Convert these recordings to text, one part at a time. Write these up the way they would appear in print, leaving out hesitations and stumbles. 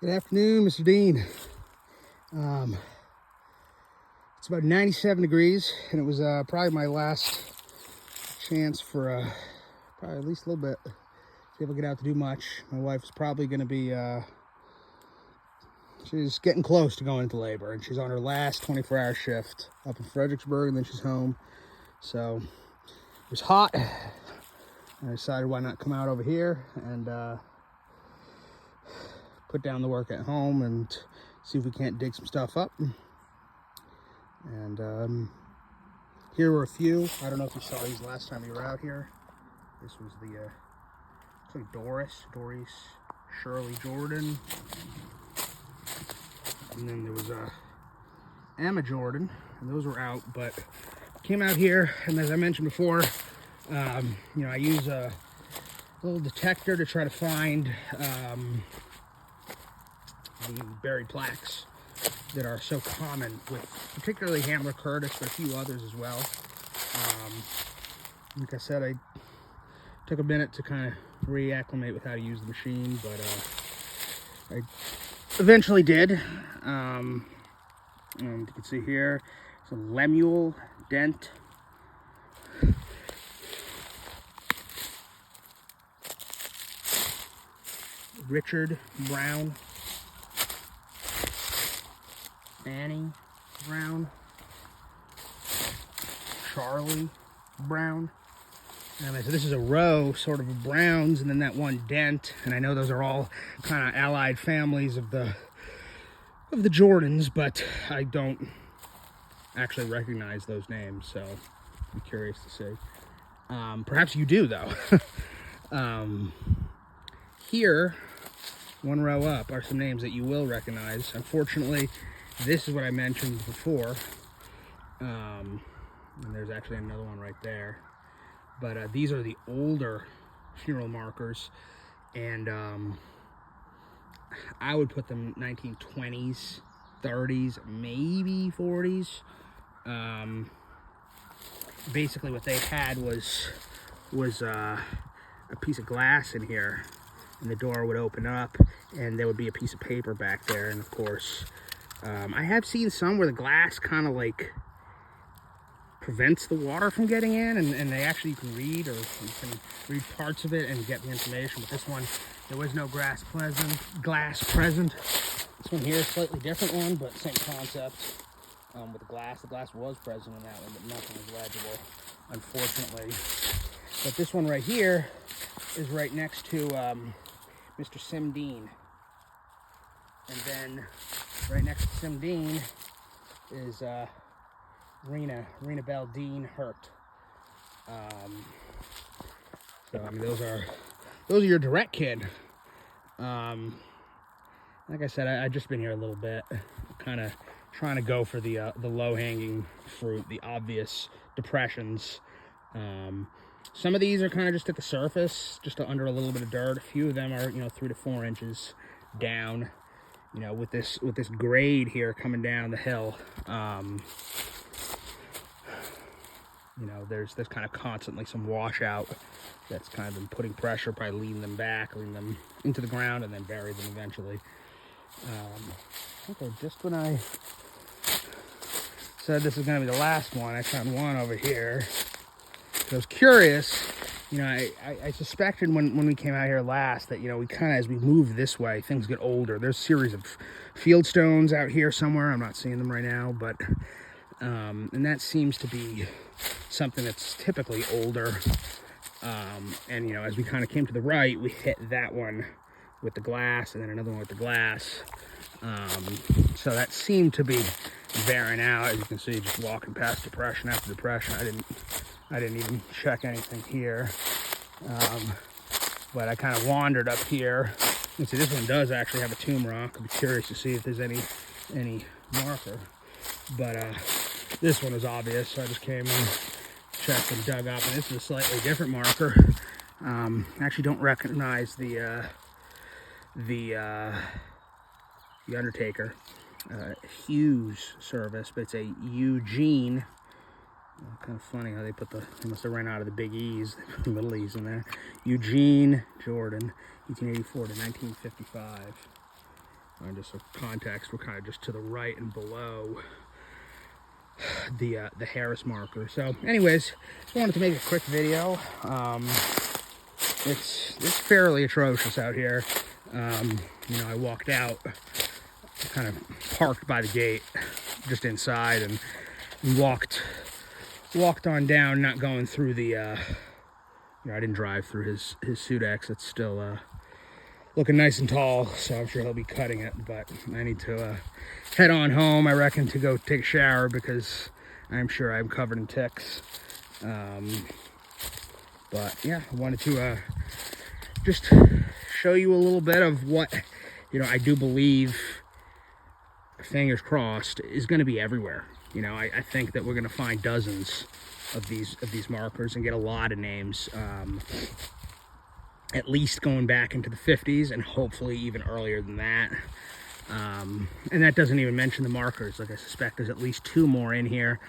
Good afternoon, Mr. Dean. It's about 97 degrees, and it was probably my last chance for probably at least a little bit to be able to get out to do much. My wife's probably going to be, she's getting close to going into labor, and she's on her last 24-hour shift up in Fredericksburg, and then she's home. So it was hot, and I decided why not come out over here and put down the work at home and see if we can't dig some stuff up. And here were a few. I don't know if you saw these last time you were out here. This was the looks like Doris, Shirley Jordan, and then there was Emma Jordan, and those were out. But came out here, and as I mentioned before, you know, I use a little detector to try to find the buried plaques that are so common with particularly Hamler Curtis, but a few others as well. Like I said, I took a minute to kind of reacclimate with how to use the machine, but I eventually did. And you can see here, it's a Lemuel dent. Richard Brown. Annie Brown, Charlie Brown. So this is a row sort of browns, and then that one dent. And I know those are all kind of allied families of the Jordans, but I don't actually recognize those names, so I'm curious to see. Perhaps you do, though. Here, one row up, are some names that you will recognize. Unfortunately, this is what I mentioned before, and there's actually another one right there, but these are the older funeral markers, and I would put them 1920s, 30s, maybe 40s. Basically what they had was a piece of glass in here, and the door would open up, and there would be a piece of paper back there, and of course, I have seen some where the glass kind of like prevents the water from getting in, and they actually, you can read parts of it and get the information. But this one, there was no glass present. This one here is a slightly different one, but same concept. With the glass was present in that one, but nothing was legible, unfortunately. But this one right here is right next to Mr. Sim Dean. And then right next to Sim Dean is Rena Bell Dean Hurt. So I mean, those are your direct kid. Like I said, I just been here a little bit, kind of trying to go for the low-hanging fruit, the obvious depressions. Some of these are kind of just at the surface, just under a little bit of dirt. A few of them are, 3 to 4 inches down. You know, with this grade here coming down the hill, there's kind of constantly some washout that's kind of been putting pressure, probably leading them into the ground, and then bury them eventually. Okay, just when I said this is going to be the last one, I found one over here. So I was curious. I suspected when we came out here last that, we kind of, as we move this way, things get older. There's a series of field stones out here somewhere. I'm not seeing them right now, but, and that seems to be something that's typically older. And, as we kind of came to the right, we hit that one with the glass, and then another one with the glass. So that seemed to be bearing out, as you can see, just walking past depression after depression. I didn't even check anything here, but I kind of wandered up here. You can see this one does actually have a tomb rock. I'd be curious to see if there's any marker, but this one was obvious, so I just came and checked and dug up, and this is a slightly different marker. I actually don't recognize the Undertaker. Hughes service, but it's a Eugene. Kind of funny how they must have ran out of the big E's, the middle E's in there. Eugene Jordan, 1884 to 1955. And just for context, we're kind of just to the right and below the Harris marker. So anyways, just wanted to make a quick video. It's fairly atrocious out here. You know, I walked out, kind of parked by the gate, just inside, and walked on down, not going through the, you know, I didn't drive through his Sudex. It's still looking nice and tall, so I'm sure he'll be cutting it, but I need to head on home, I reckon, to go take a shower, because I'm sure I'm covered in ticks. But yeah, I wanted to just show you a little bit of what, you know, I do believe, fingers crossed, is going to be everywhere. You know, I think that we're going to find dozens of these markers and get a lot of names, at least going back into the 50s and hopefully even earlier than that. And that doesn't even mention the markers. Like, I suspect there's at least 2 more in here,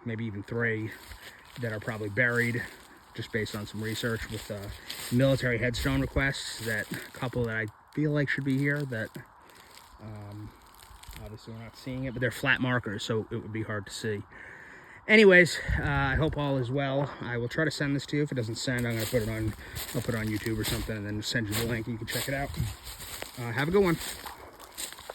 maybe even 3, that are probably buried, just based on some research with military headstone requests. That a couple that I feel like should be here, that obviously we're not seeing it, but they're flat markers, so it would be hard to see. Anyways, I hope all is well. I will try to send this to you. If it doesn't send, I'm going to put it on, I'll put it on YouTube or something, and then send you the link and you can check it out. Have a good one.